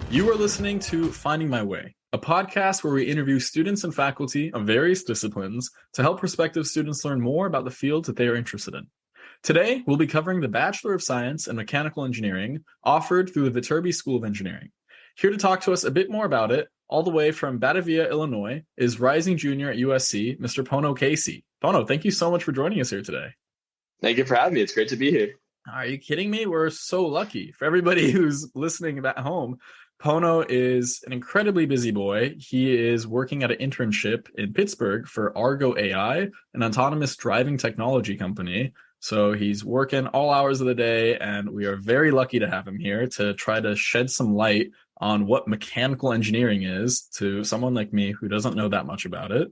You are listening to Finding My Way, a podcast where we interview students and faculty of various disciplines to help prospective students learn more about the fields that they are interested in. Today, we'll be covering the Bachelor of Science in Mechanical Engineering offered through the Viterbi School of Engineering. Here to talk to us a bit more about it, all the way from Batavia, Illinois, is rising junior at USC, Mr. Pono Casey. Pono, thank you so much for joining us here today. Thank you for having me. It's great to be here. Are you kidding me? We're so lucky. For everybody who's listening at home, Pono is an incredibly busy boy. He is working at an internship in Pittsburgh for Argo AI, an autonomous driving technology company. So he's working all hours of the day, and we are very lucky to have him here to try to shed some light on what mechanical engineering is to someone like me who doesn't know that much about it.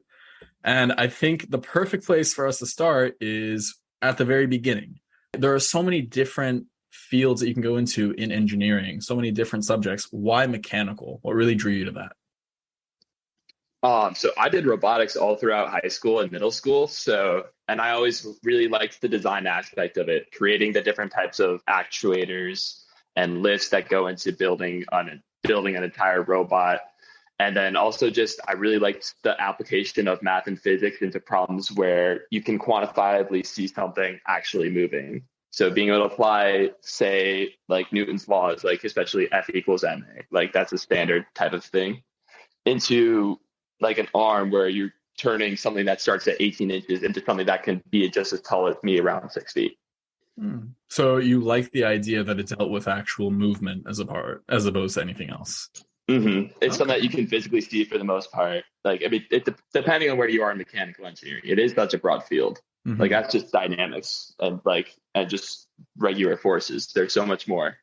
And I think the perfect place for us to start is at the very beginning. There are so many different fields that you can go into in engineering, so many different subjects. Why mechanical? What really drew you to that? So I did robotics all throughout high school and middle school. And I always really liked the design aspect of it, creating the different types of actuators and lifts that go into building an entire robot. And then also I really liked the application of math and physics into problems where you can quantifiably see something actually moving. So being able to apply, say, like Newton's laws, like especially F equals ma, like that's a standard type of thing, into like an arm where you're turning something that starts at 18 inches into something that can be just as tall as me, around 6 feet. So you like the idea that it dealt with actual movement as opposed to anything else? Mm-hmm. It's something that you can physically see for the most part. Like, I mean, depending on where you are in mechanical engineering, it is such a broad field. Mm-hmm. Like that's just dynamics and just regular forces. There's so much more,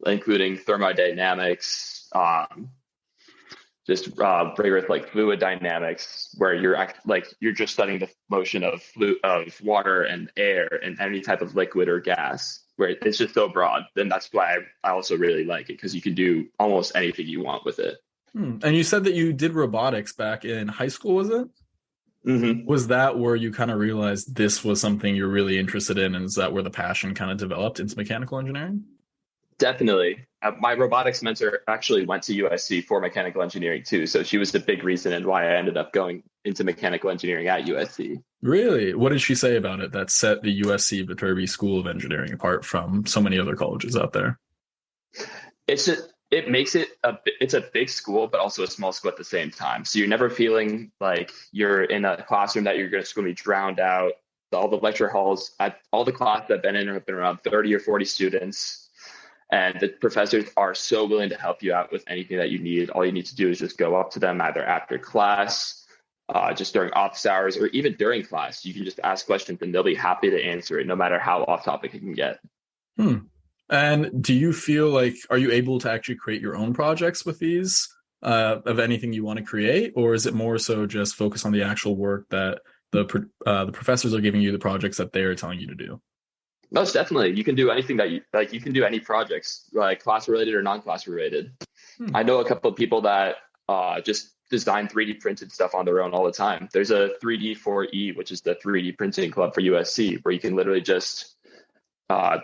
including thermodynamics, rigorous like fluid dynamics, where you're just studying the motion of water and air and any type of liquid or gas, where it's just so broad. Then that's why I also really like it, because you can do almost anything you want with it. And you said that you did robotics back in high school, was it? Mm-hmm. Was that where you kind of realized this was something you're really interested in? And is that where the passion kind of developed into mechanical engineering? Definitely. My robotics mentor actually went to USC for mechanical engineering too. So she was the big reason and why I ended up going into mechanical engineering at USC. Really? What did she say about it that set the USC Viterbi School of Engineering apart from so many other colleges out there? It makes it's a big school, but also a small school at the same time. So you're never feeling like you're in a classroom that you're just going to be drowned out. All the lecture halls, all the classes I've been in have been around 30 or 40 students. And the professors are so willing to help you out with anything that you need. All you need to do is just go up to them either after class, just during office hours, or even during class. You can just ask questions and they'll be happy to answer it, no matter how off topic it can get. And do you feel like, are you able to actually create your own projects with these, of anything you want to create? Or is it more so just focus on the actual work that the professors are giving you, the projects that they're telling you to do? Most definitely. You can do anything that you like. You can do any projects, like class related or non-class related. I know a couple of people that just design 3D printed stuff on their own all the time. There's a 3D4E, which is the 3D printing club for USC, where you can literally just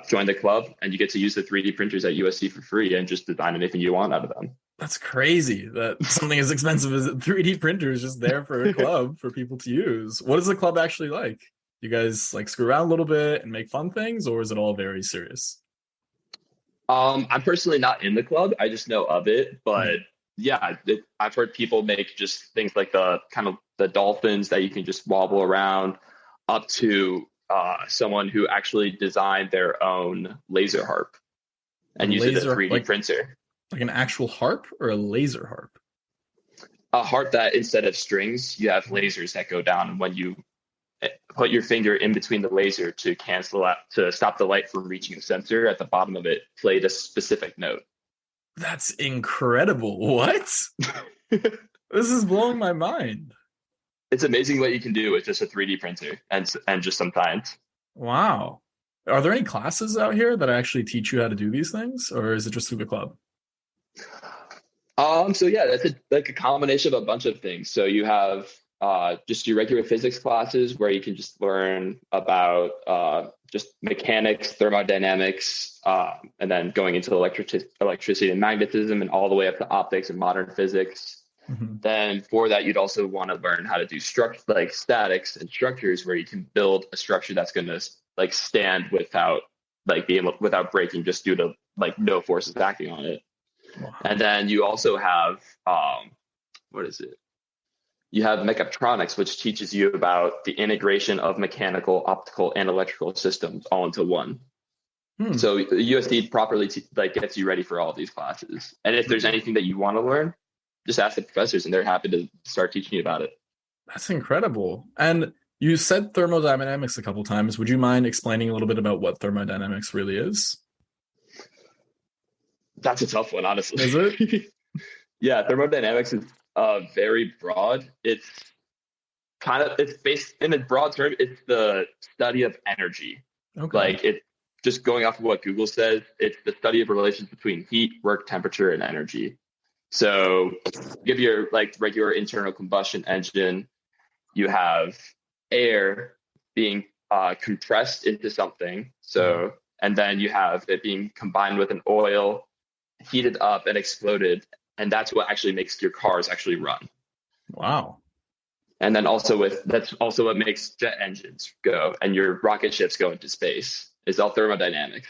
join the club and you get to use the 3D printers at USC for free and just design anything you want out of them. That's crazy that something as expensive as a 3D printer is just there for a club for people to use. What is the club actually like? You guys like screw around a little bit and make fun things, or is it all very serious? I'm personally not in the club. I just know of it, but yeah, I've heard people make just things like the kind of the dolphins that you can just wobble around, up to someone who actually designed their own laser harp and used a 3D printer. Like an actual harp or a laser harp? A harp that instead of strings, you have lasers that go down when you put your finger in between the laser to cancel out, to stop the light from reaching the sensor at the bottom of it, played a specific note. That's incredible. What? This is blowing my mind. It's amazing what you can do with just a 3D printer and just some science. Wow. Are there any classes out here that actually teach you how to do these things, or is it just through the club? So yeah, that's a combination of a bunch of things. So you have just your regular physics classes where you can just learn about just mechanics, thermodynamics, and then going into electricity and magnetism and all the way up to optics and modern physics. Mm-hmm. Then for that, you'd also want to learn how to do like statics and structures where you can build a structure that's going to like stand without without breaking just due to like no forces acting on it. Wow. And then you also have you have mechatronics, which teaches you about the integration of mechanical, optical, and electrical systems all into one. So USD properly gets you ready for all of these classes. And if there's anything that you want to learn, just ask the professors and they're happy to start teaching you about it. That's incredible. And you said thermodynamics a couple times. Would you mind explaining a little bit about what thermodynamics really is? That's a tough one, honestly. Is it? Yeah, thermodynamics is very broad. It's based in a broad term, it's the study of energy. Okay. Like it just going off of what Google says, it's the study of relations between heat, work, temperature, and energy. So give your like regular internal combustion engine, you have air being compressed into something. So, and then you have it being combined with an oil, heated up and exploded. And that's what actually makes your cars actually run. Wow. And then that's also what makes jet engines go and your rocket ships go into space. It's all thermodynamics.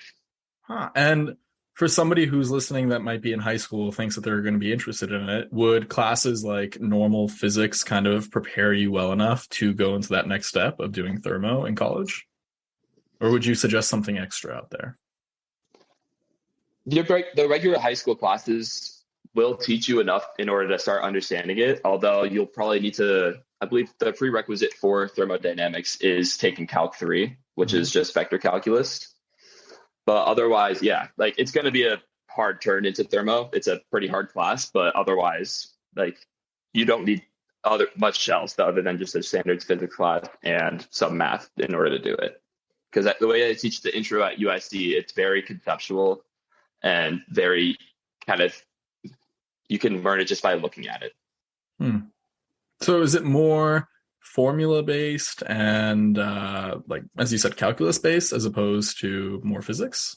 Huh. And for somebody who's listening that might be in high school, thinks that they're going to be interested in it, would classes like normal physics kind of prepare you well enough to go into that next step of doing thermo in college? Or would you suggest something extra out there? The regular high school classes will teach you enough in order to start understanding it, although you'll probably need to, I believe the prerequisite for thermodynamics is taking Calc 3, which is just vector calculus. But otherwise, yeah, like it's going to be a hard turn into thermo. It's a pretty hard class, but otherwise, like you don't need much else other than just a standards physics class and some math in order to do it. Because the way I teach the intro at USC, it's very conceptual and very kind of, you can learn it just by looking at it. So is it more formula based and like, as you said, calculus based as opposed to more physics?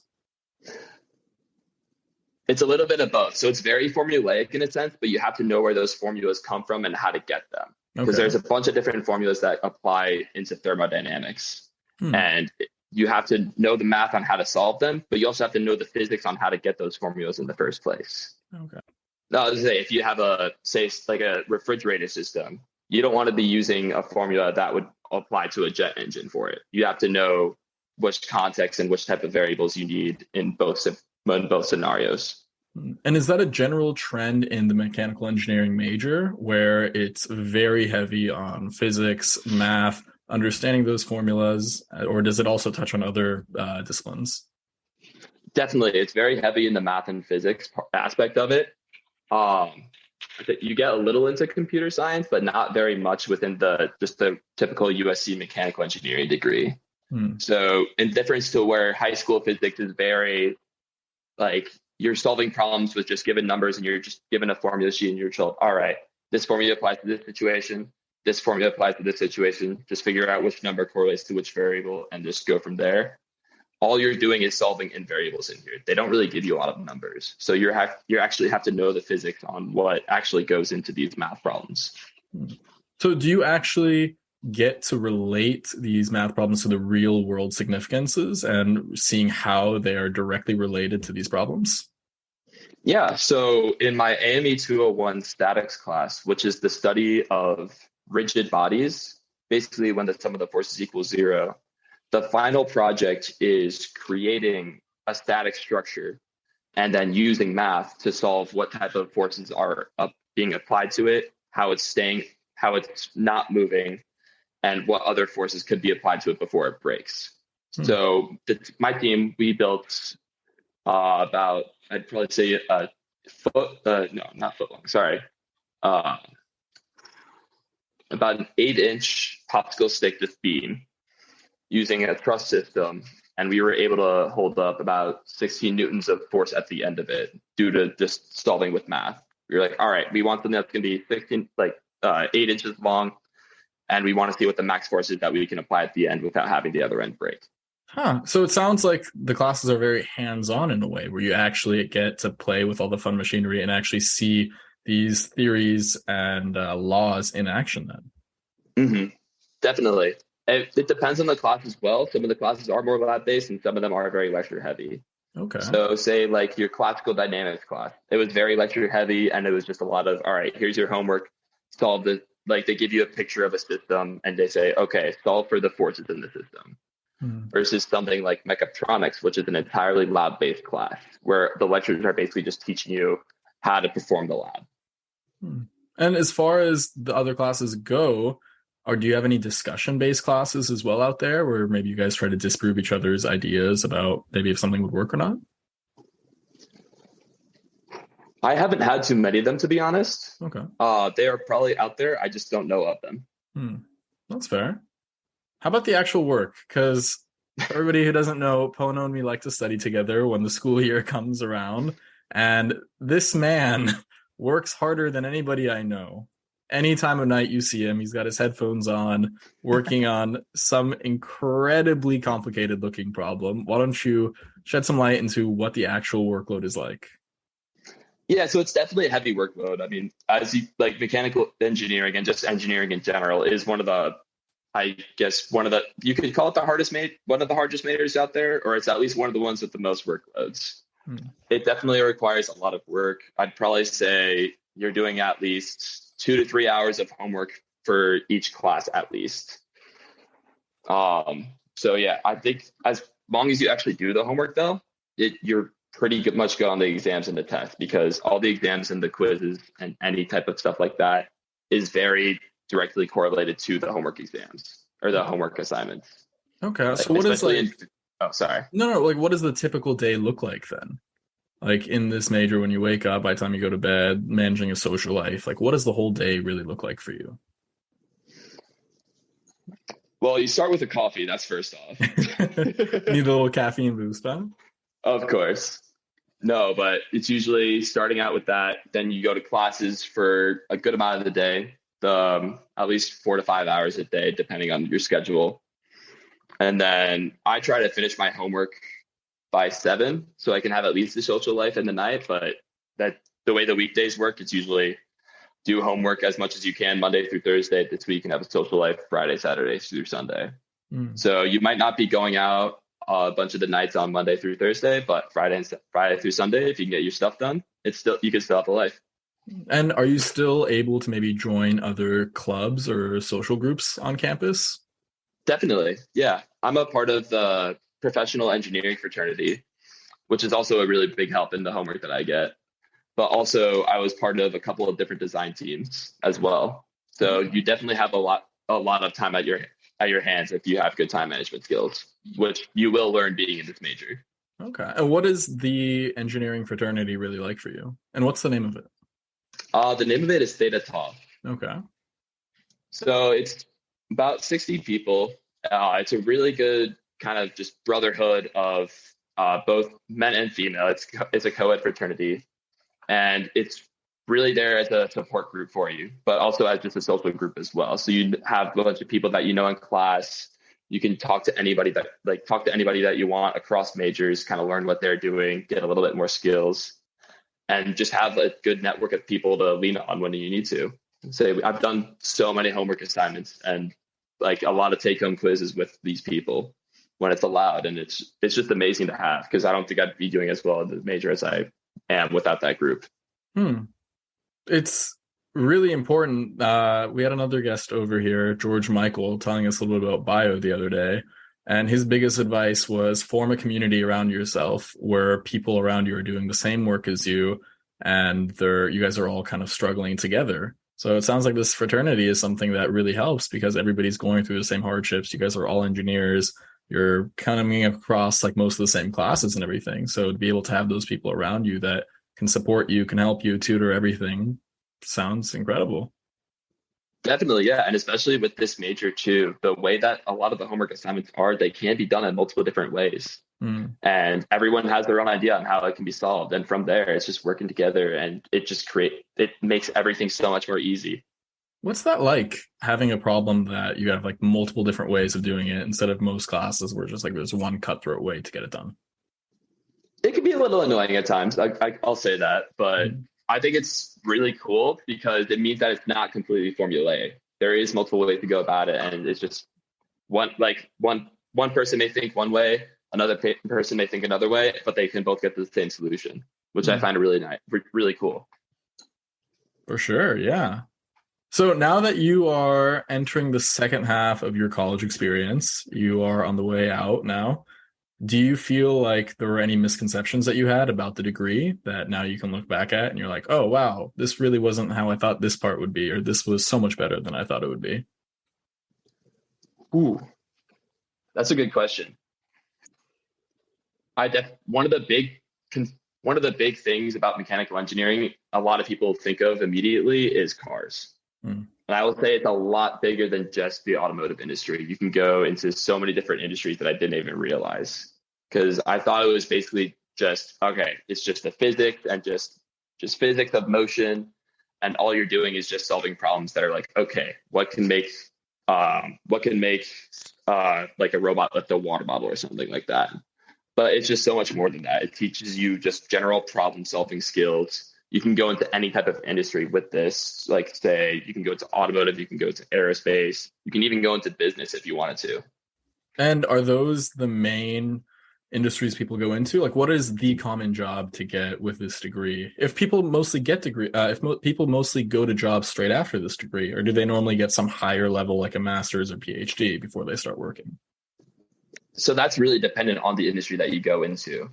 It's a little bit of both. So it's very formulaic in a sense, but you have to know where those formulas come from and how to get them. Because there's a bunch of different formulas that apply into thermodynamics. And you have to know the math on how to solve them, but you also have to know the physics on how to get those formulas in the first place. Okay. Now, I was say, if you have a refrigerator system, you don't want to be using a formula that would apply to a jet engine for it. You have to know which context and which type of variables you need in both scenarios. And is that a general trend in the mechanical engineering major where it's very heavy on physics, math, understanding those formulas, or does it also touch on other disciplines? Definitely. It's very heavy in the math and physics aspect of it. You get a little into computer science, but not very much within the typical USC mechanical engineering degree. So in difference to where high school physics is very like you're solving problems with just given numbers and you're just given a formula sheet and you're told, all right, this formula applies to this situation. This formula applies to this situation. Just figure out which number correlates to which variable and just go from there. All you're doing is solving in variables in here. They don't really give you a lot of numbers. So you actually have to know the physics on what actually goes into these math problems. So do you actually get to relate these math problems to the real world significances and seeing how they are directly related to these problems? Yeah. So in my AME 201 statics class, which is the study of rigid bodies, basically when the sum of the forces equals 0, the final project is creating a static structure and then using math to solve what type of forces are being applied to it, how it's staying, how it's not moving, and what other forces could be applied to it before it breaks. So my team, we built about, I'd probably say a foot, no, not foot long, sorry. About an 8-inch popsicle stick just beam using a truss system, and we were able to hold up about 16 newtons of force at the end of it due to just solving with math. We were like, all right, we want something that's going to be 8 inches long, and we want to see what the max force is that we can apply at the end without having the other end break. Huh. So it sounds like the classes are very hands-on in a way where you actually get to play with all the fun machinery and actually see these theories and laws in action then. Mm-hmm. Definitely. It depends on the class as well. Some of the classes are more lab-based and some of them are very lecture-heavy. Okay. So say like your classical dynamics class, it was very lecture-heavy and it was just a lot of, all right, here's your homework, solve the, like they give you a picture of a system and they say, okay, solve for the forces in the system. Versus something like mechatronics, which is an entirely lab-based class where the lectures are basically just teaching you how to perform the lab. And as far as the other classes go, or do you have any discussion-based classes as well out there where maybe you guys try to disprove each other's ideas about maybe if something would work or not? I haven't had too many of them, to be honest. Okay. They are probably out there. I just don't know of them. That's fair. How about the actual work? Because for everybody who doesn't know, Pono and me like to study together when the school year comes around. And this man works harder than anybody I know. Any time of night you see him, he's got his headphones on, working on some incredibly complicated looking problem. Why don't you shed some light into what the actual workload is like? Yeah, so it's definitely a heavy workload. I mean, as you like, mechanical engineering and just engineering in general is one of the, I guess, you could call it one of the hardest majors out there, or it's at least one of the ones with the most workloads. It definitely requires a lot of work. I'd probably say you're doing at least 2 to 3 hours of homework for each class at least. So yeah, I think as long as you actually do the homework though, you're pretty much good on the exams and the tests, because all the exams and the quizzes and any type of stuff like that is very directly correlated to the homework exams or the homework assignments. Okay. So what is like, sorry. No, like what does the typical day look like then? Like in this major, when you wake up, by the time you go to bed, managing a social life, like what does the whole day really look like for you? Well, you start with a coffee. That's first off. Need a little caffeine boost, huh? Of course. No, but it's usually starting out with that. Then you go to classes for a good amount of the day, at least 4 to 5 hours a day, depending on your schedule. And then I try to finish my homework by 7 so I can have at least a social life in the night. But the way the weekdays work, it's usually do homework as much as you can Monday through Thursday this week and have a social life Friday, Saturday through Sunday. So you might not be going out a bunch of the nights on Monday through Thursday, but Friday through Sunday, if you can get your stuff done, you can still have a life. And are you still able to maybe join other clubs or social groups on campus? Definitely. Yeah. I'm a part of the professional engineering fraternity, which is also a really big help in the homework that I get. But also I was part of a couple of different design teams as well. So you definitely have a lot of time at your hands if you have good time management skills, which you will learn being in this major. Okay. And what is the engineering fraternity really like for you? And what's the name of it? The name of it is Theta Tau. Okay. So it's about 60 people. It's a really good kind of just brotherhood of both men and female. It's a co-ed fraternity, and it's really there as a support group for you, but also as just a social group as well. So you have a bunch of people that you know in class. You can talk to anybody that you want across majors, kind of learn what they're doing, get a little bit more skills, and just have a good network of people to lean on when you need to. So I've done so many homework assignments and like a lot of take-home quizzes with these people when it's allowed. And it's just amazing to have, because I don't think I'd be doing as well in the major as I am without that group. It's really important. We had another guest over here, George Michael, telling us a little bit about bio the other day. And his biggest advice was form a community around yourself where people around you are doing the same work as you, and you guys are all kind of struggling together. So it sounds like this fraternity is something that really helps because everybody's going through the same hardships. You guys are all engineers. You're coming across like most of the same classes and everything. So to be able to have those people around you that can support you, can help you, tutor everything, sounds incredible. Definitely, yeah. And especially with this major too, the way that a lot of the homework assignments are, they can be done in multiple different ways. And everyone has their own idea on how it can be solved. And from there, it's just working together, and it makes everything so much more easy. What's that like, having a problem that you have like multiple different ways of doing it instead of most classes where just like there's one cutthroat way to get it done? It can be a little annoying at times. I'll say that, but Mhm. I think it's really cool because it means that it's not completely formulaic. There is multiple ways to go about it, and it's just one person may think one way, another person may think another way, but they can both get to the same solution, which I Mm, find really nice, really cool. for sure, yeah. So now that you are entering the second half of your college experience, you are on the way out now. Do you feel like there were any misconceptions that you had about the degree that now you can look back at and you're like, oh, wow, this really wasn't how I thought this part would be, or this was so much better than I thought it would be? Ooh, that's a good question. I def one of the big one of the big things about mechanical engineering a lot of people think of immediately is cars. Hmm. And I will say it's a lot bigger than just the automotive industry. You can go into so many different industries that I didn't even realize because I thought it was basically just okay, it's just the physics and just physics of motion, and all you're doing is just solving problems that are like okay, what can make like a robot lift a water bottle or something like that. But it's just so much more than that. It teaches you just general problem solving skills. You can go into any type of industry with this. Like, say, you can go to automotive, you can go to aerospace, you can even go into business if you wanted to. And are those the main industries people go into? Like, what is the common job to get with this degree? If people mostly get degree, if people mostly go to jobs straight after this degree, or do they normally get some higher level, like a master's or PhD, before they start working? So that's really dependent on the industry that you go into.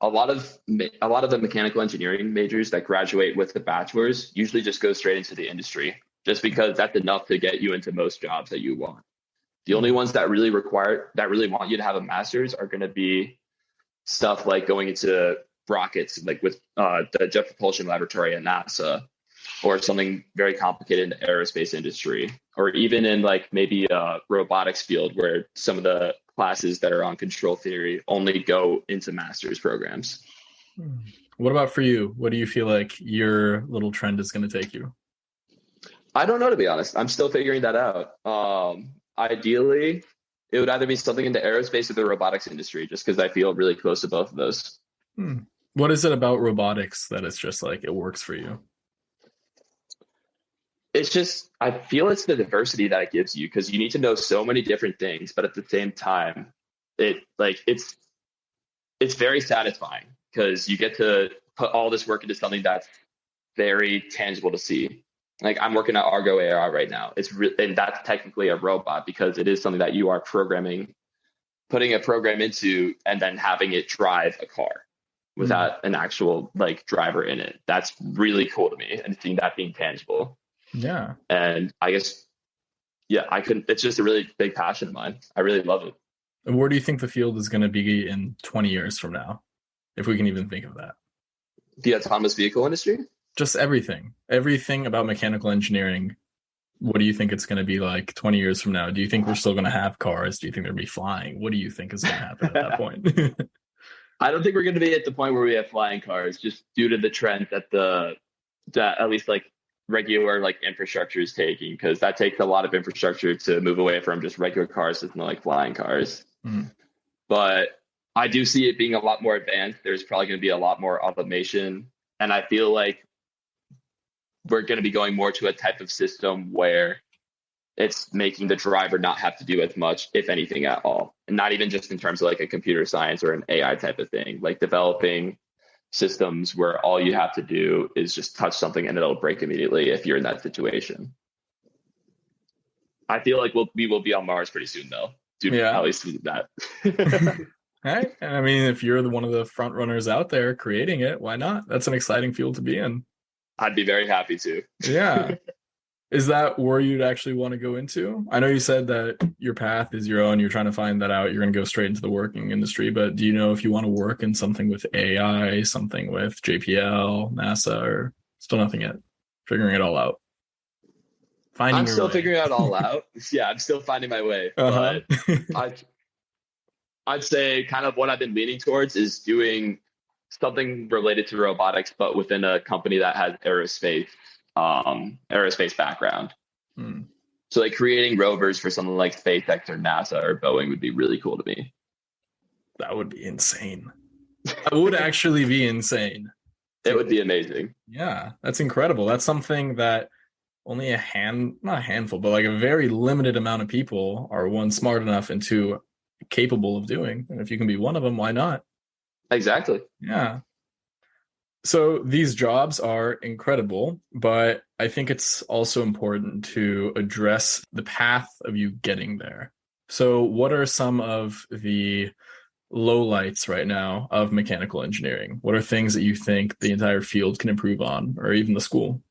A lot of the mechanical engineering majors that graduate with the bachelor's usually just go straight into the industry, just because that's enough to get you into most jobs that you want. The only Hmm. ones that really want you to have a master's are going to be stuff like going into rockets, like with the Jet Propulsion Laboratory at NASA, or something very complicated in the aerospace industry, or even in like maybe a robotics field where some of the classes that are on control theory only go into master's programs. Hmm. What about for you? What do you feel like your little trend is going to take you? I don't know, to be honest. I'm still figuring that out. Ideally, it would either be something in the aerospace or the robotics industry, just because I feel really close to both of those. Hmm. What is it about robotics that it's just like it works for you? It's just, I feel it's the diversity that it gives you because you need to know so many different things, but at the same time, it like it's very satisfying because you get to put all this work into something that's very tangible to see. Like I'm working at Argo AI right now. And that's technically a robot because it is something that you are programming, putting a program into, and then having it drive a car Hmm. without an actual like driver in it. That's really cool to me, and seeing that being tangible. Yeah. And I guess yeah, I couldn't. It's just a really big passion of mine. I really love it. And where do you think the field is going to be in 20 years from now, if we can even think of that? The autonomous vehicle industry. Just everything about mechanical engineering. What do you think it's going to be like 20 years from now? Do you think we're still going to have cars? Do you think they'll be flying? What do you think is going to happen at that point? I don't think we're going to be at the point where we have flying cars, just due to the trend that at least like regular like infrastructure is taking, because that takes a lot of infrastructure to move away from just regular cars to like flying cars. Hmm. But I do see it being a lot more advanced. There's probably going to be a lot more automation, and I feel like we're going to be going more to a type of system where it's making the driver not have to do as much, if anything at all. And not even just in terms of like a computer science or an AI type of thing, like developing systems where all you have to do is just touch something and it'll break immediately if you're in that situation. I feel like we will be on Mars pretty soon though, dude, Yeah. at least that. Right. And I mean, if you're one of the front runners out there creating it, why not? That's an exciting field to be in. I'd be very happy to. Yeah. Is that where you'd actually want to go into? I know you said that your path is your own. You're trying to find that out. You're going to go straight into the working industry, but do you know if you want to work in something with AI, something with JPL, NASA, or still nothing yet? Figuring it all out, finding I'm your still way. figuring it all out. Yeah, I'm still finding my way, Uh but huh. I I'd say kind of what I've been leaning towards is doing something related to robotics, but within a company that has aerospace background. Hmm. So like creating rovers for something like SpaceX or NASA or Boeing would be really cool to me. That would be insane. That would actually be insane. It would be amazing. Yeah, that's incredible. That's something that only not a handful, but like a very limited amount of people are, one, smart enough, and two, capable of doing. And if you can be one of them, why not? Exactly. Yeah. So these jobs are incredible, but I think it's also important to address the path of you getting there. So what are some of the lowlights right now of mechanical engineering? What are things that you think the entire field can improve on, or even the school?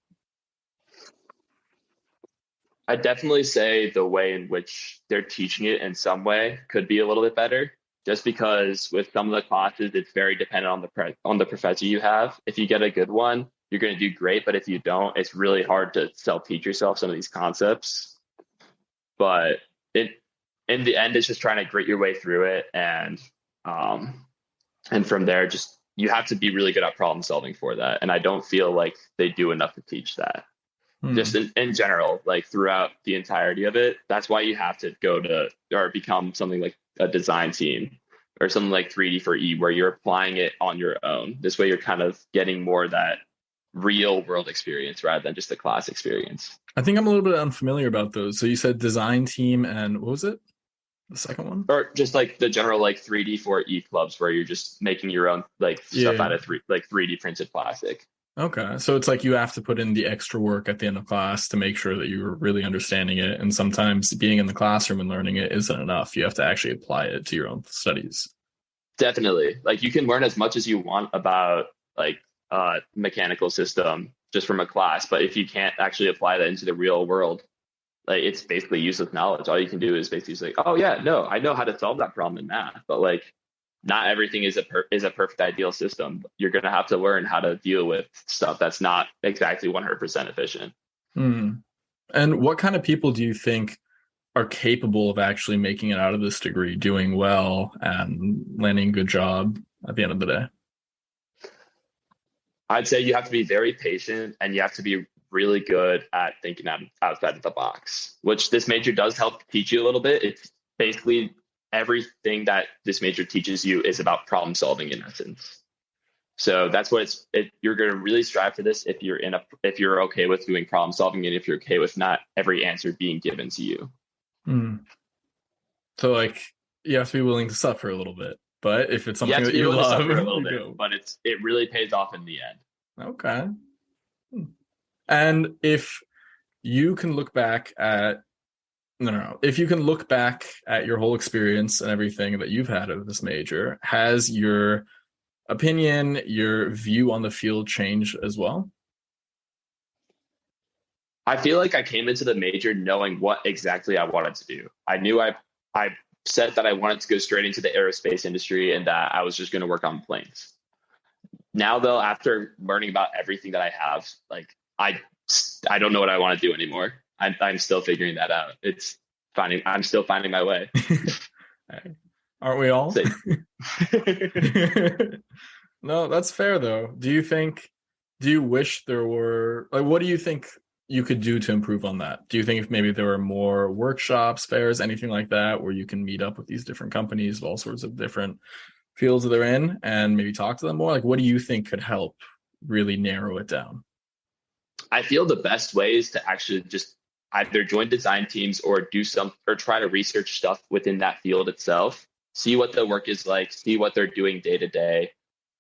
I definitely say the way in which they're teaching it in some way could be a little bit better. Just because with some of the classes, it's very dependent on on the professor you have. If you get a good one, you're going to do great. But if you don't, it's really hard to self-teach yourself some of these concepts. But in the end, it's just trying to grit your way through it, and from there, just you have to be really good at problem solving for that. And I don't feel like they do enough to teach that. Just in general, like throughout the entirety of it. That's why you have to go to or become something like a design team or something like 3D4E, where you're applying it on your own. This way you're kind of getting more of that real world experience rather than just the class experience. I think I'm a little bit unfamiliar about those. So you said design team and what was it? The second one? Or just like the general like 3D4E clubs where you're just making your own like stuff out of 3D printed plastic. Okay. So it's like you have to put in the extra work at the end of class to make sure that you're really understanding it. And sometimes being in the classroom and learning it isn't enough. You have to actually apply it to your own studies. Definitely. Like you can learn as much as you want about like mechanical system just from a class, but if you can't actually apply that into the real world, like it's basically useless knowledge. All you can do is basically say, oh yeah, no, I know how to solve that problem in math, but like not everything is a perfect ideal system. You're going to have to learn how to deal with stuff that's not exactly 100% efficient. Hmm. And what kind of people do you think are capable of actually making it out of this degree, doing well and landing a good job at the end of the day? I'd say you have to be very patient and you have to be really good at thinking outside of the box, which this major does help teach you a little bit. It's basically everything that this major teaches you is about problem solving in essence. So that's what you're going to really strive for this if you're okay with doing problem solving and if you're okay with not every answer being given to you. So like you have to be willing to suffer a little bit, but if it's something that you love, suffer a little bit, but it really pays off in the end. Okay. And if you can look back at if you can look back at your whole experience and everything that you've had of this major, has your opinion, your view on the field changed as well? I feel like I came into the major knowing what exactly I wanted to do. I knew I said that I wanted to go straight into the aerospace industry and that I was just going to work on planes. Now, though, after learning about everything that I have, like I don't know what I want to do anymore. I'm still figuring that out. I'm still finding my way. Aren't we all? No, that's fair though. Do you wish there were, like, what do you think you could do to improve on that? Do you think if maybe there were more workshops, fairs, anything like that, where you can meet up with these different companies of all sorts of different fields that they're in and maybe talk to them more? Like, what do you think could help really narrow it down? I feel the best way is to actually just either join design teams or or try to research stuff within that field itself, see what the work is like, see what they're doing day to day.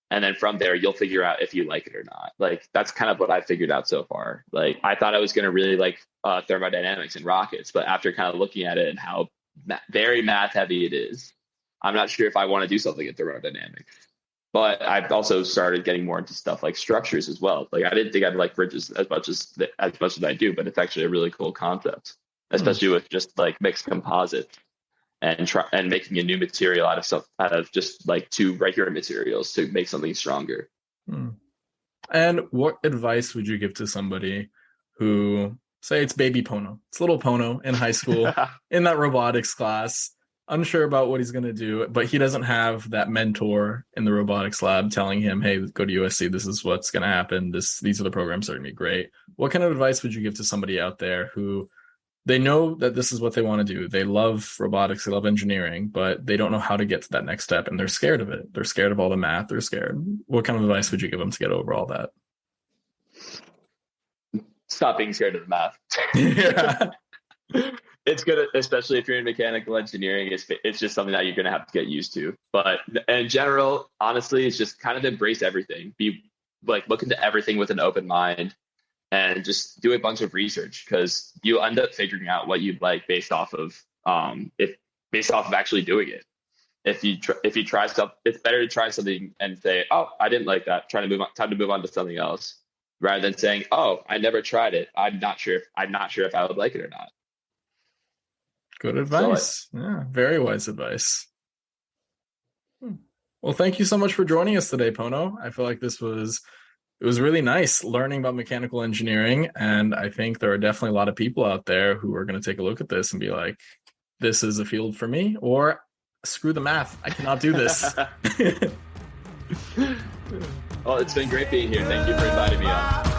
And then from there, you'll figure out if you like it or not. Like, that's kind of what I figured out so far. Like, I thought I was going to really like thermodynamics and rockets, but after kind of looking at it and how very math heavy it is, I'm not sure if I want to do something in thermodynamics. But I've also started getting more into stuff like structures as well. Like, I didn't think I'd like bridges as much as I do, but it's actually a really cool concept, especially with just like mixed composites and making a new material out of just like two regular materials to make something stronger. And what advice would you give to somebody who, say it's baby Pono, it's little Pono in high school in that robotics class, unsure about what he's going to do, but he doesn't have that mentor in the robotics lab telling him, hey, go to USC, this is what's going to happen, these are the programs that are going to be great. What kind of advice would you give to somebody out there who they know that this is what they want to do. They love robotics, they love engineering, but they don't know how to get to that next step, and they're scared of it. They're scared of all the math. They're scared. What kind of advice would you give them to get over all that? Stop being scared of the math. Yeah. It's good, especially if you're in mechanical engineering. It's just something that you're going to have to get used to. But in general, honestly, it's just kind of embrace everything. Be like, look into everything with an open mind, and just do a bunch of research, because you'll end up figuring out what you'd like based off of actually doing it. If you try stuff, it's better to try something and say, "Oh, I didn't like that. Time to move on to something else," rather than saying, "Oh, I never tried it. I'm not sure if I would like it or not." Good advice. Yeah, very wise advice. Well, thank you so much for joining us today, Pono. I feel like it was really nice learning about mechanical engineering, and I think there are definitely a lot of people out there who are going to take a look at this and be like, this is a field for me, or screw the math, I cannot do this. Well, it's been great being here. Thank you for inviting me on.